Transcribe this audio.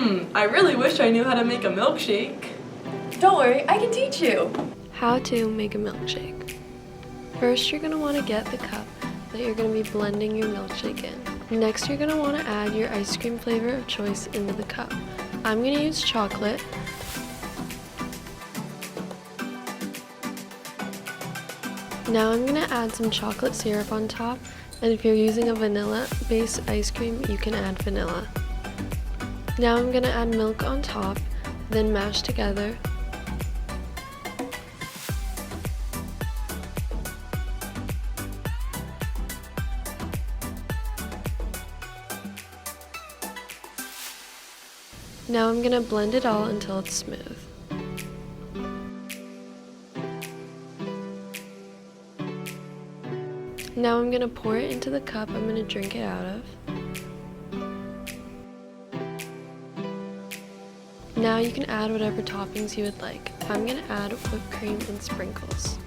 I really wish I knew how to make a milkshake. Don't worry, I can teach you. How to make a milkshake. First, you're going to want to get the cup that you're going to be blending your milkshake in. Next, you're going to want to add your ice cream flavor of choice into the cup. I'm going to use chocolate. Now I'm going to add some chocolate syrup on top, and if you're using a vanilla-based ice cream, you can add vanilla. Now I'm going to add milk on top, then mash together. Now I'm going to blend it all until it's smooth. Now I'm going to pour it into the cup I'm going to drink it out of. Now you can add whatever toppings you would like. I'm going to add whipped cream and sprinkles.